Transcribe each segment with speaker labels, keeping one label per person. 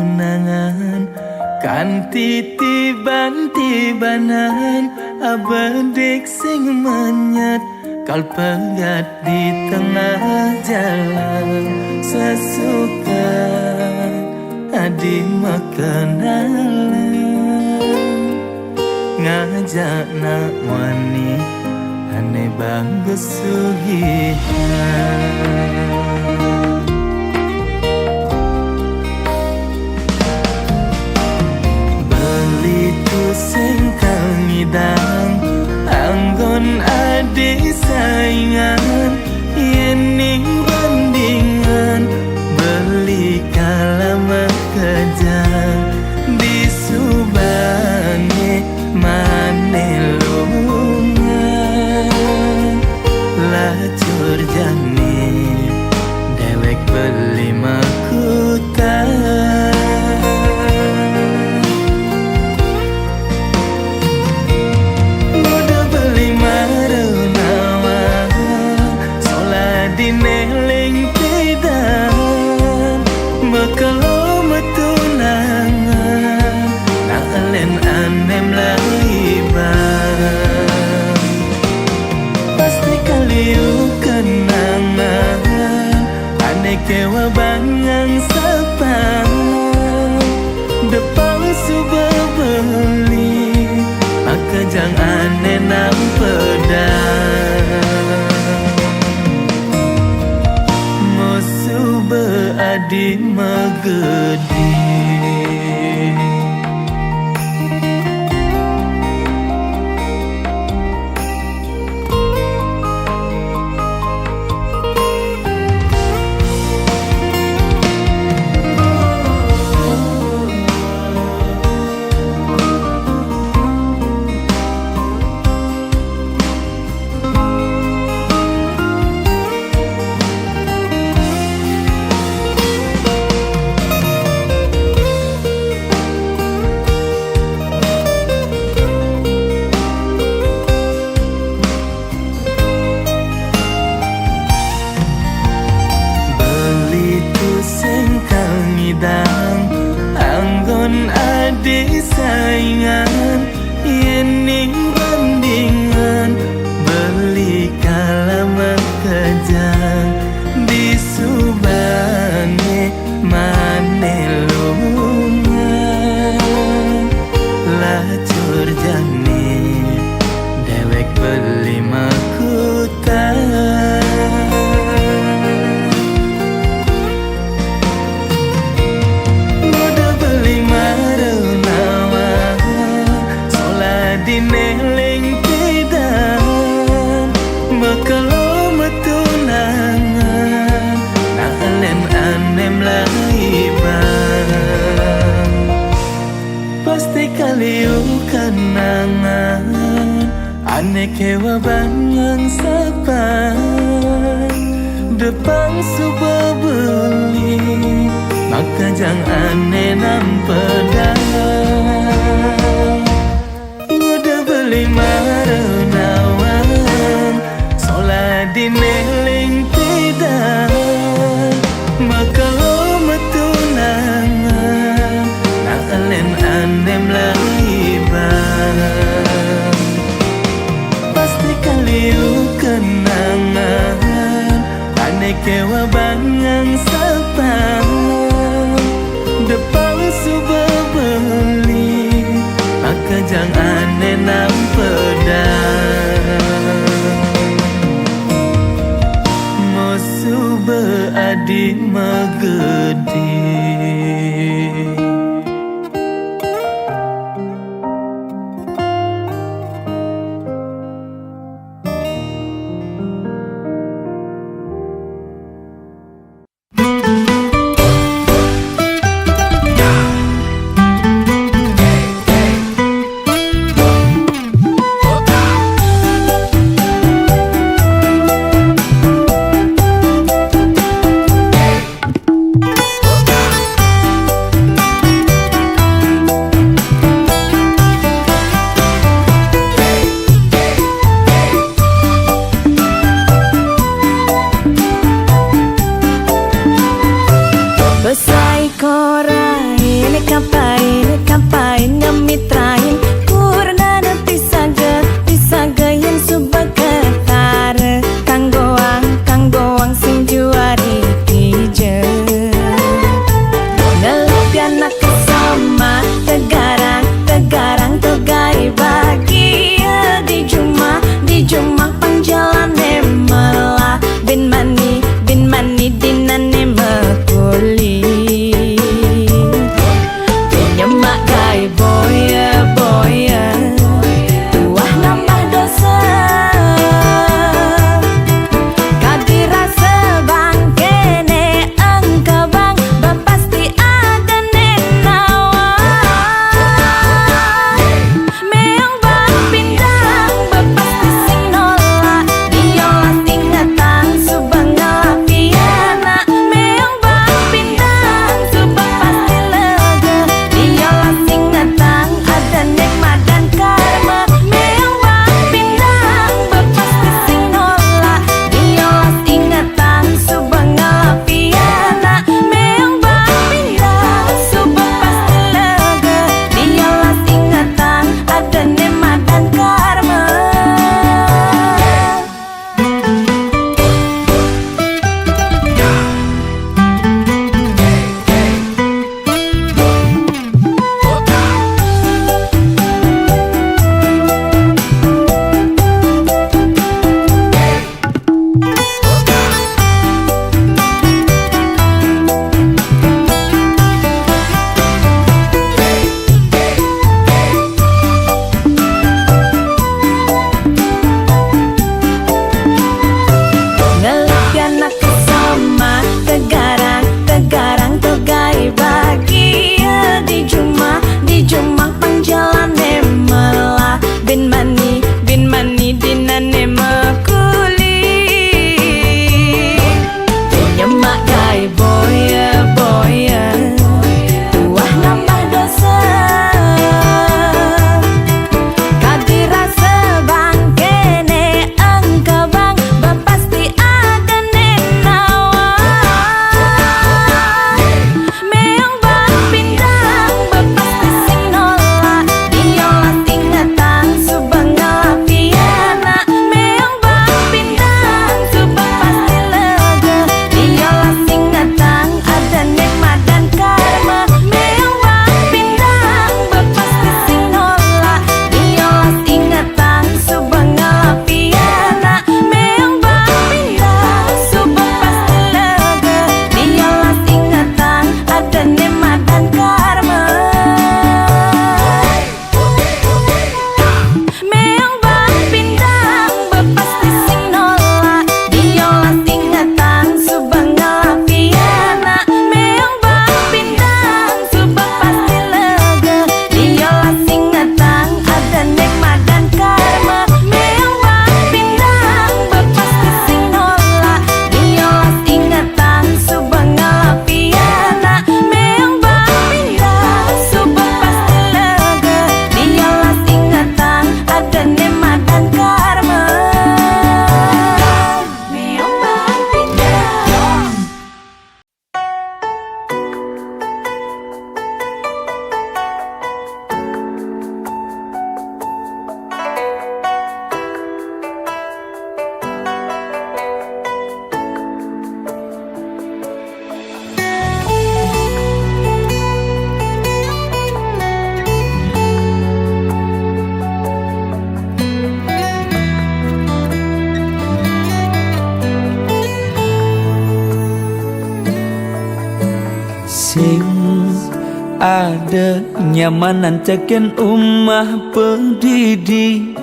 Speaker 1: tunangan kanthi tiban-tibanan abedik sing menyat kal pegat di tengah jalan sesuka adi makenalan ngajak nak wani ane bagus sugihan sing kang ngidang anggon adi saingan yen ning bandingan beli kalama kejang di subange mane lungan lacur jani dewek beli makutan dineling tidan mekalo metunangan nak elen anem laiban pasti kaliu kenangan ane kewa bangang sapang depan subah beli maka jangan ane nampedang adi magedi anggon adi saingan yen ning bandingan beli kalama kejang di subange mane lungan lacur jani dewek beli makutan dineling tidan mekalo metunangan nak elen anem laiban pasti kaliu kenangan ane kewa bangang sapang depan subah beli maka jangan ane nampedang beli marenawan sola dineling tidan mekalo metunangan nak elen anem laiban pasti kaliu kenangan ane kewa bangang sapang depan
Speaker 2: ada nyamanan ceken umah pendidi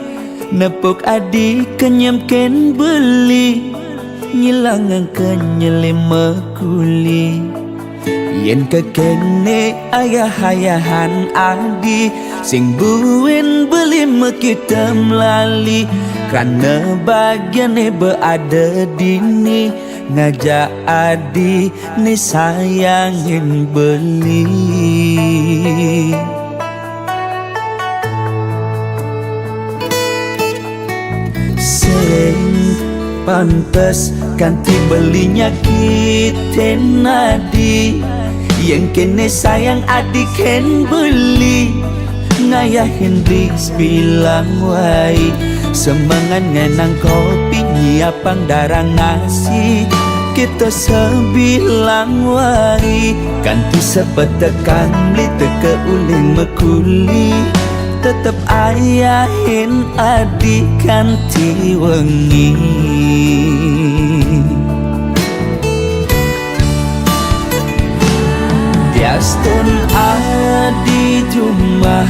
Speaker 2: nepuk adi kenyamken beli ngilangan kenyelim mekuli yen kekene ayah-ayahan adi sing buin beli mekitem lali karena bagiane beada dini ngajak adi ni sayangin beli sing pantes ganti belinya kiten adi yang kene sayang adi ken beli ngayahin ris bilang wai semangat ngenang kopi nyiapang darang nasi kita sebilang wai ganti sepetekan beli teke uling mekuli tetep ayahin adi kanti wengi Diastun adi jumah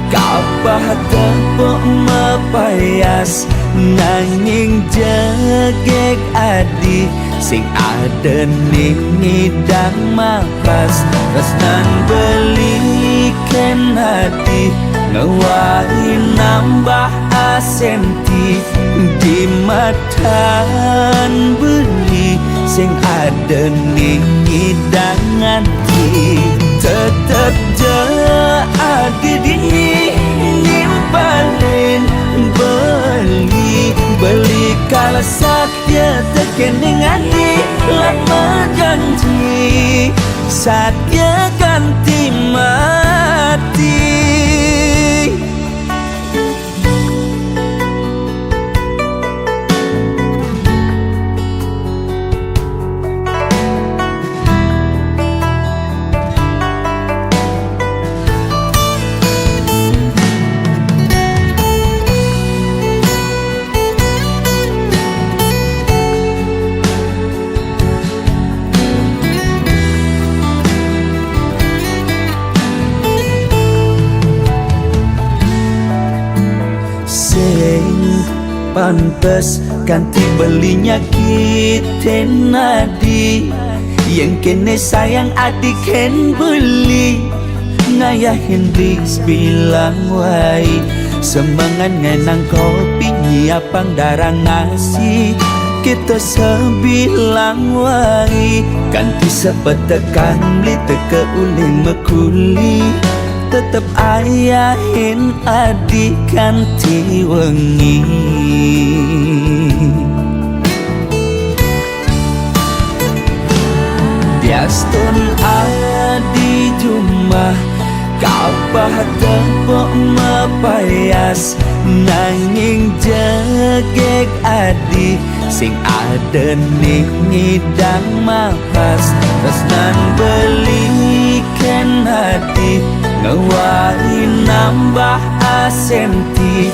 Speaker 2: kapah tepuk mepayas nanging jegek adi sing ada ning ngidang mapas resnan beliken hati ngewari nambah asenti di matan beli sing ada ning ngidang hati tetep adi dini nimpalin beli kala satya tekening adi lama janji satya ganti mati pantes ganti belinya kiten adi yang kene sayang adi ken beli ngayahin ris bilang wai semangat ngenang kopi nyiapang darang nasi kita sebilang wai ganti sepetekan beli teke uling mekuli tetep ayahin adi kanti wengi Diastun adi jumah kapah tepuk mepayas nanging jegek adi sing ada ning ngidang mapas resnan beliken hati ngewari nambah asenti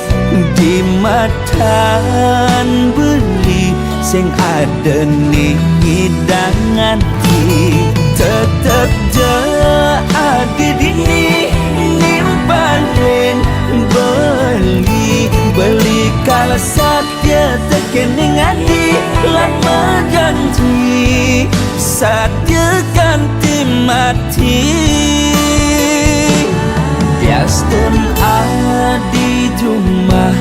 Speaker 2: di matan beli sing ada ning ngidang hati tetep adi dini nimpalin beli kala satya tekening adi lama janji satya ganti mati Diastun adi jumah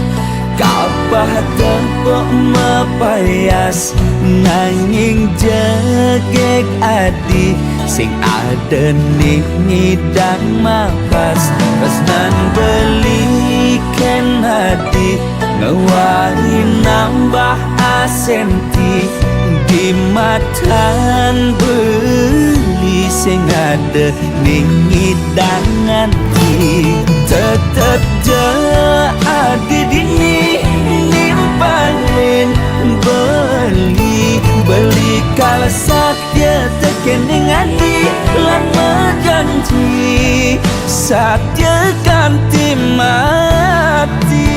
Speaker 2: kapah tepuk mepayas nanging jegek adi sing ada ning ngidang mapas resnan beliken hati ngewari nambah asenti di matan beli sing ada ning ngidang hati tetep adi dini nimpalin beli kala satya tekening adi lama janji satya ganti mati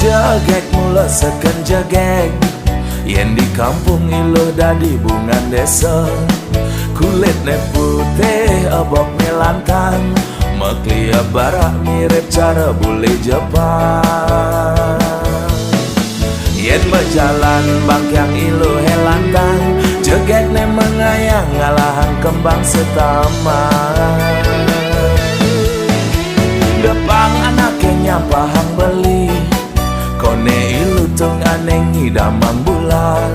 Speaker 2: Jegek mula seken jegek yen di kampung ilo dadi bungan desa. Kulit ne putih abok melantang, meklia barak mirip cara bule Jepang. Yen berjalan bangkyang ilo helantang, jegek ne mengayang ngalahan kembang setaman. Depang anaknya pahang beli, kone ilu tung aneng ngidamang bulan.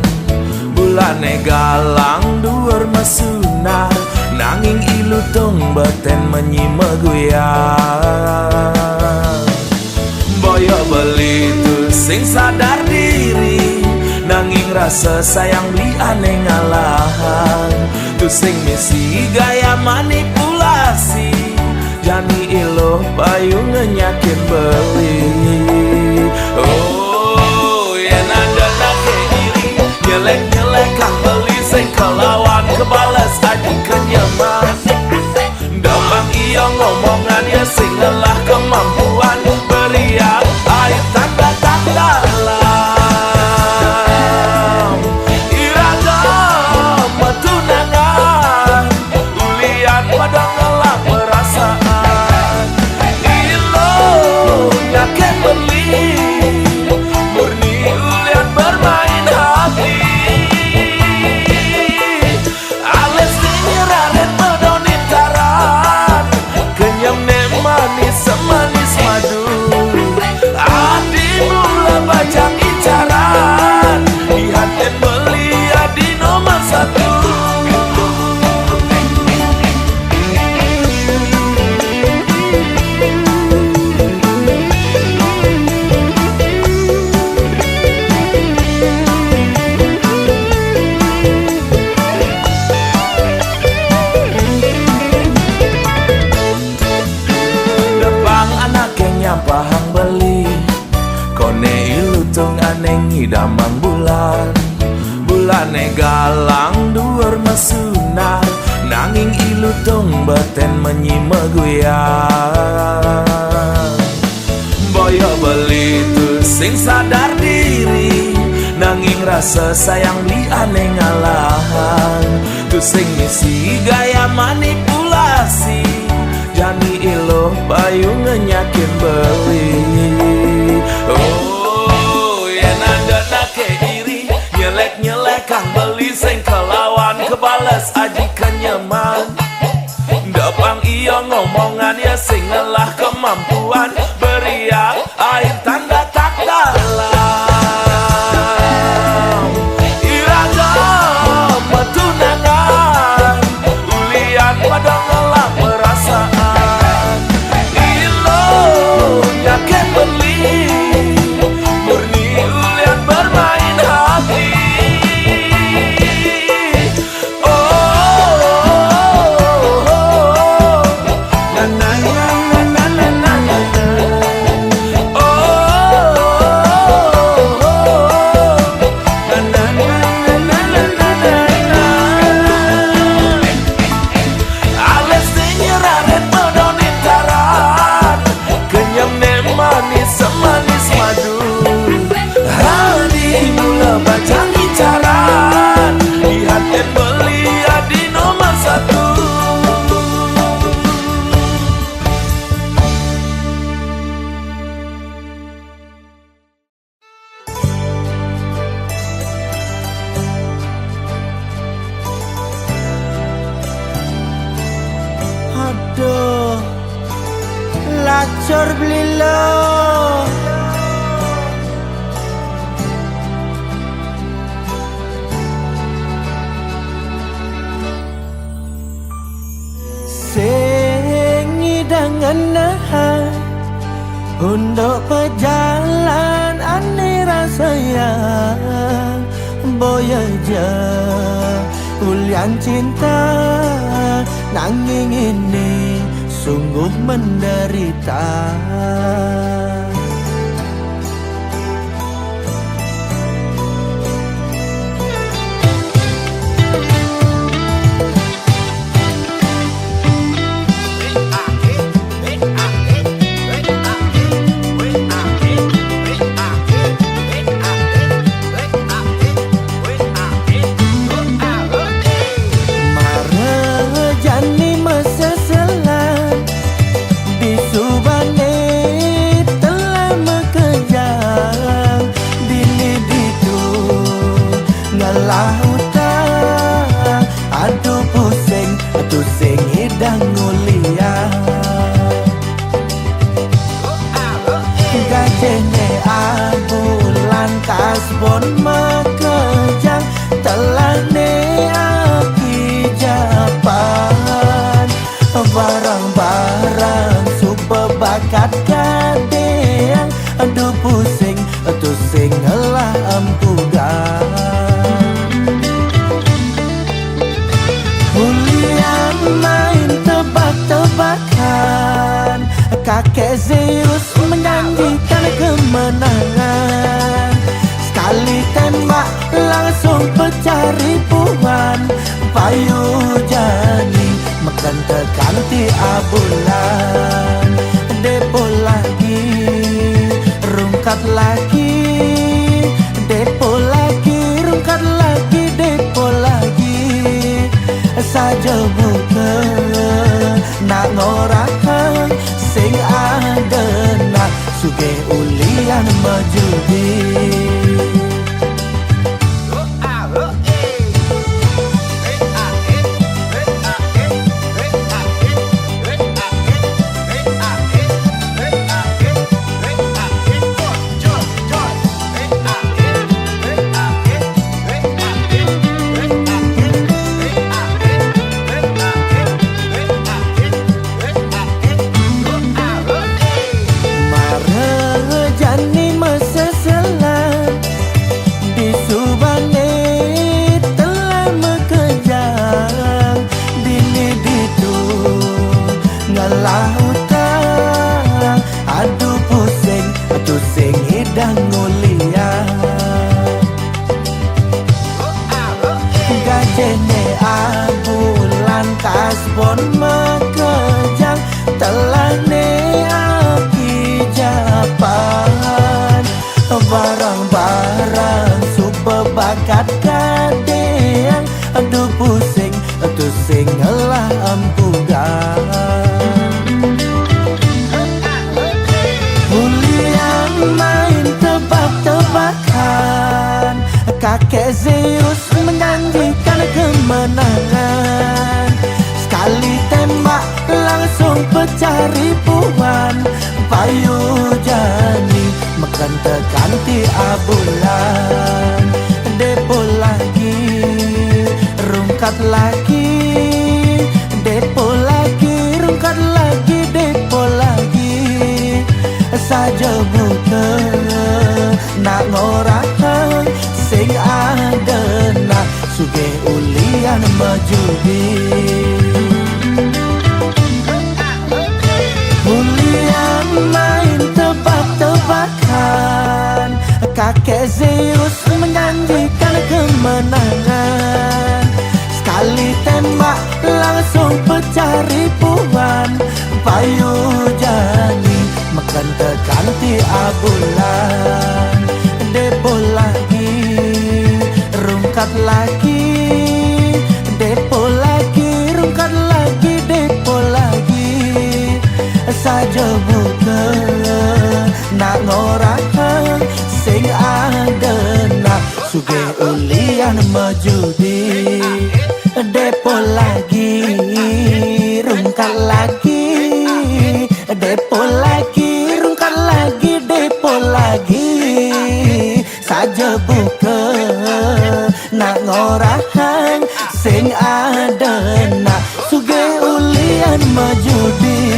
Speaker 2: Bulane galang duur mesunar, nanging ilu tung beten menyimeguyang. Boyo beli tu sing sadar diri, nanging rasa sayang beli aneh ngalahan. Tu sing misi gaya manipulasi, jani ilo payu ngenyakin beli. Oh, yen ada nake iri, nyelek-nyelek kang beli sing kelawan kebales aji kenyaman. Damang iya ngomongan ya sing lelah kemampuan, beriak air tanda-tanda lam. Iragam tunangan, ulian pada ngelak perasaan. Ilo nyaken beli, murni ulian bermain hati. Ales nyeraret medonin taran, kenyam ne manis semanis madu. Adi mula baca incaran, dihaten beli adi nomor satu. Pahang beli, kone ilu tung aneng ngidamang bulan. Bulane galang duur mesunar, nanging ilu tung beten menyimeguyang. Boyo beli tu sing sadar diri, nanging rasa sayang beli aneh ngalahan. Tu sing misi gaya manipulasi, jani ilo payu ngenyakin beli. Oh, yen ada nake iri, nyelek-nyelek kang beli sing kelawan kebales aji kenyaman. Dapang iyo ngomongan ya sing ngelah kemampuan, beriak air tanda tak dalam. Iragam tunangan, ulian pada ngelah perasaan. Nyaken beli, murni ulian bermain hati. Oh, na na na na na na na na. Oh, na na na na na na na na. Ales nyeraret medonin taran, kenyam ne manis semanis madu. Hari mula baca incaran, dihaten beli adi nomor satu.
Speaker 1: Aduh, lacur belilo. Sing ngidang nahan untuk pejalan aneh rasanya. Boya aja ulian cinta, nanging ini sungguh menderita. kasbon makejang telah ne aki japan barang-barang super bakat kadeang aduh pusing tu sing lah ampugan Julian main tebak-tebakan kakek Zeus menjanjikan kemenangan sekali tembak langsung pecah ribuan payu jani makan tekan ti abulan depo lagi rungkat lagi depo lagi rungkat lagi depo lagi saja buka nak ngorakan sing ada nak suge ulian majudi lautan aduh pusing tu sing hidang ngulian gajene abulan kasbon makejang telah ne aki japan barang-barang super bakat kadeang aduh pusing tu sing lah ampugan main tebak-tebakan kakek Zeus menjanjikan kemenangan sekali tembak langsung pecah ribuan payu jani makan tekan ti abulan depo lagi rungkat lagi depo lagi rungkat lagi depo lagi saja buka nak ngorakan sing ada nak suge ulian majudi ulian main tebak-tebakan kakek Zeus menjanjikan kemenangan sekali tembak langsung pecah ribuan payu jani makan tekan ti abulan depo lagi rungkat lagi depo lagi rungkat lagi depo lagi saja buka nak ngorakan sing ada nak suge ulian majudi depo lagi rungkat lagi depo lagi rungkat lagi depo lagi saja buka nak ngorakan sing ada nak suge ulian majudi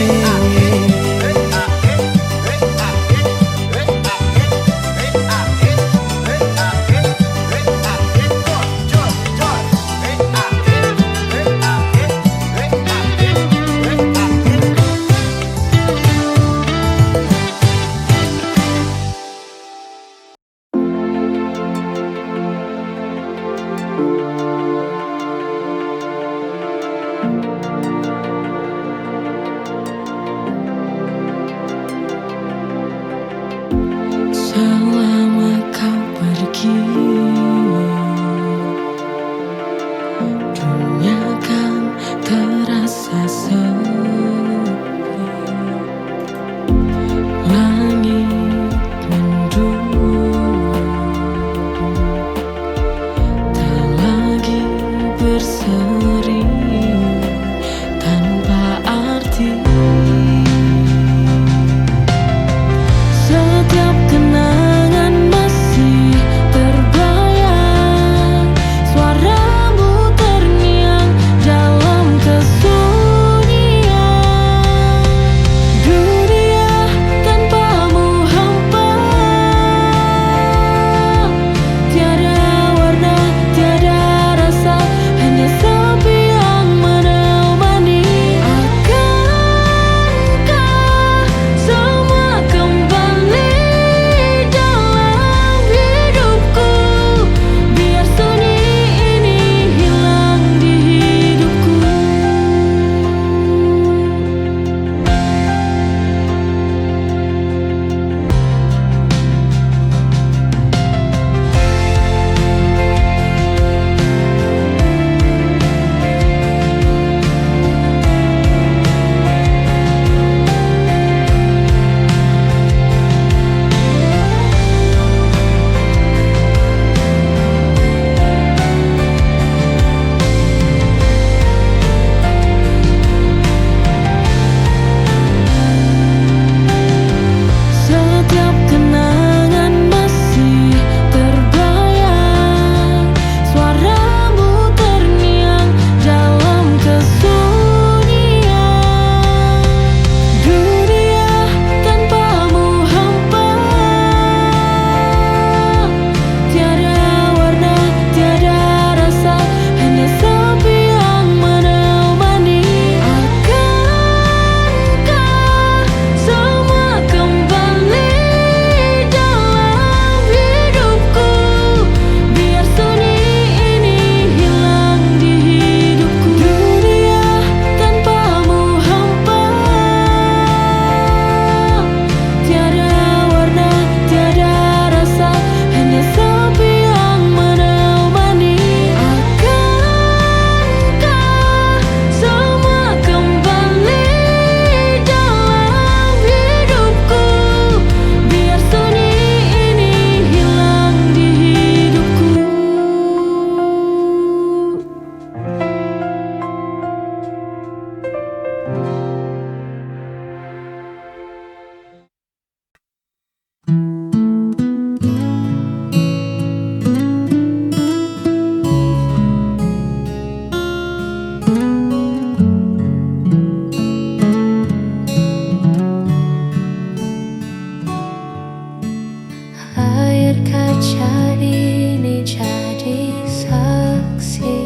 Speaker 3: layar kaca ini jadi saksi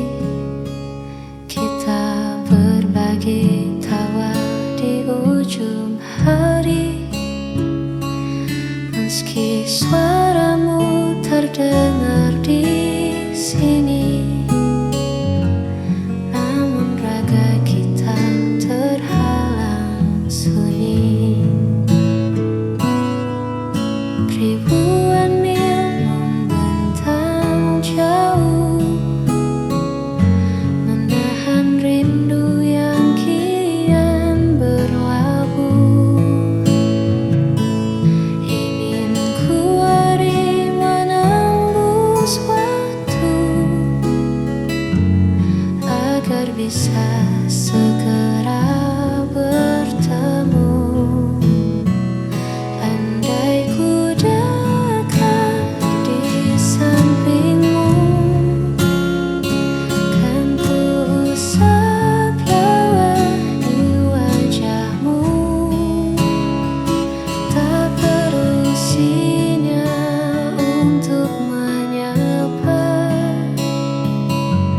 Speaker 3: kita berbagi tawa di ujung hari. Meski suaramu terdengar di sini, namun raga kita terhalang sunyi. Ribuan mil membentang jauh, menahan rindu yang kian berlabuh. Ingin ku lari menembus waktu agar bisa segera bertemu. Andai ku dekat di sampingmu, kan ku usap lewati wajahmu. Tak perlu sinyal untuk menyapa,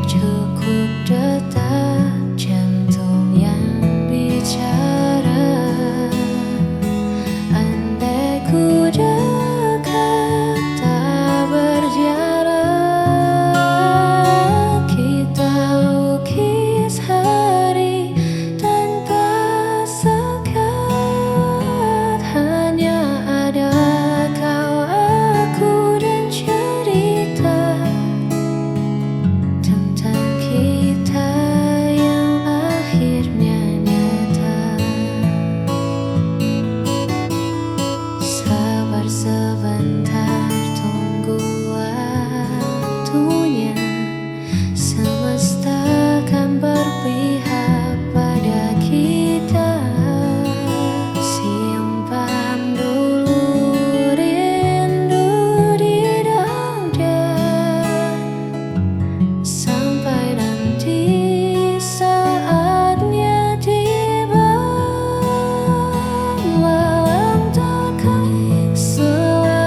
Speaker 3: cukup detak jantung yang bicara. Andai ku dekat tak berjarak, kita lukis hari tanpa sekat. Hanya ada kau, aku, dan cerita tentang kita yang akhirnya nyata. Sabar sebentar, tunggu waktunya. Semesta akan berpihak pada kita. Simpan dulu rindu di dada, sampai nanti saatnya tiba. Malam takkan selamanya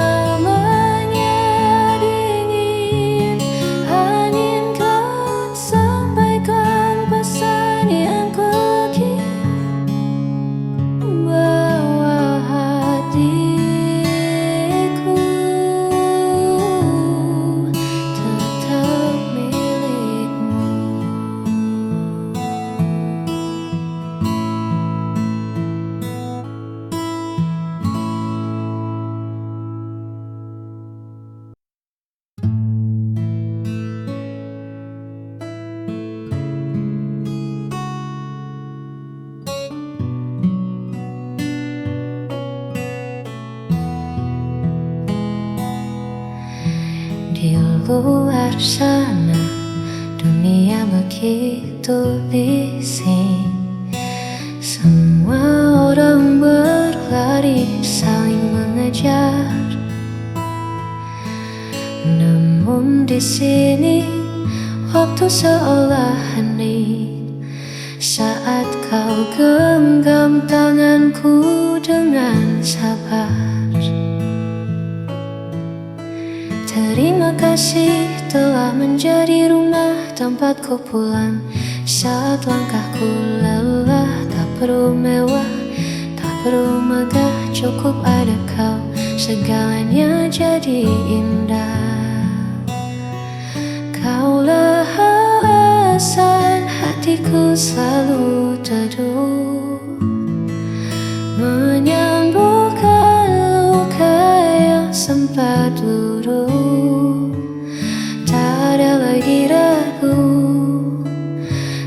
Speaker 3: dingin, angin kan sampaikan pesan yang ku kirim. Bawa hatiku tetap milikmu. Di luar sana dunia begitu bising, semua orang berlari saling mengejar. Namun di sini waktu seolah hening saat kau genggam tanganku dengan sabar. Terima kasih telah menjadi rumah tempatku pulang saat langkahku lelah. Tak perlu mewah, tak perlu megah, cukup ada kau, segalanya jadi indah. Kaulah alasan hatiku selalu teduh, menyembuhkan luka yang sempat luruh. Tak ada lagi ragu,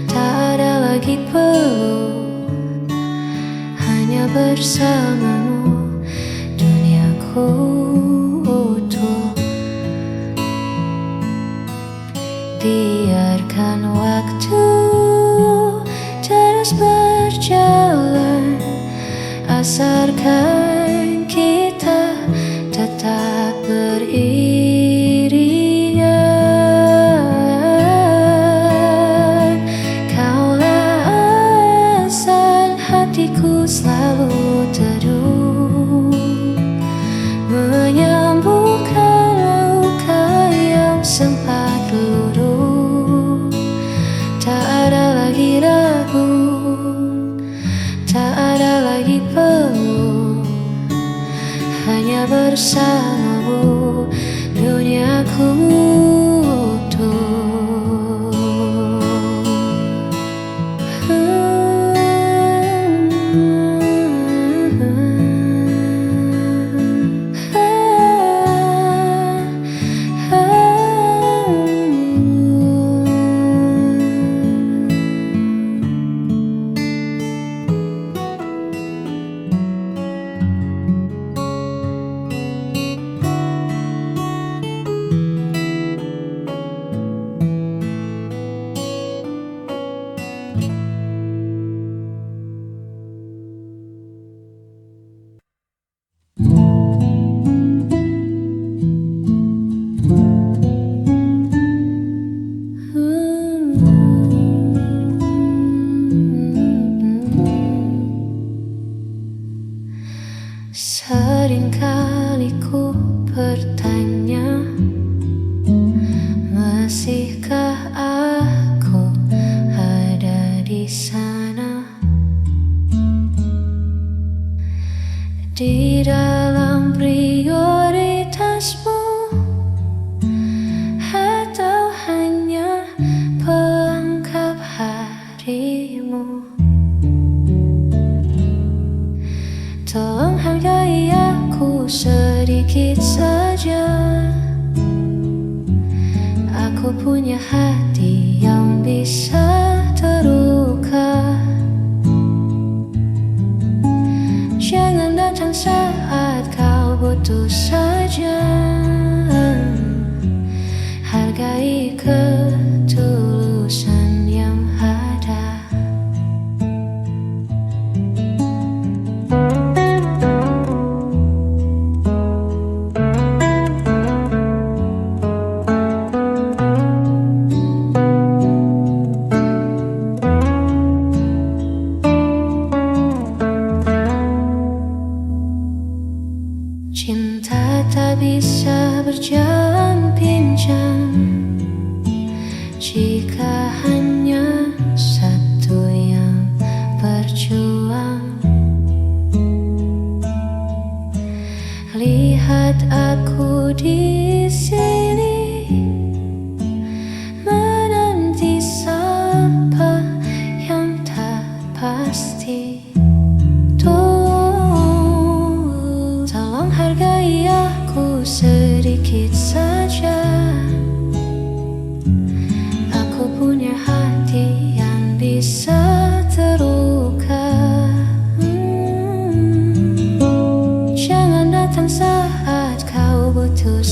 Speaker 3: tak ada lagi peluk, hanya bersamamu duniaku utuh. Biarkan waktu terus berjalan, asarkan kita tetap beriringan. Kaulah alasan hatiku selalu teduh, menyembuhkan bersamamu, duniaku utuh. Seringkali ku bertanya, masihkah aku ada di sana, di dalam prioritasmu, atau hanya pelengkap harimu? Tolong hargai aku sedikit saja. Aku punya hati yang bisa terluka. Jangan datang saat kau butuh saja. Hargai ketulusan yang ada. Cinta tak bisa berjalan pincang jika hanya satu yang berjuang. Lihat aku di sini menanti siapa yang tak pasti. Tolong hargai aku sedikit saja. Aku punya hati yang bisa terluka. Jangan datang saat kau butuh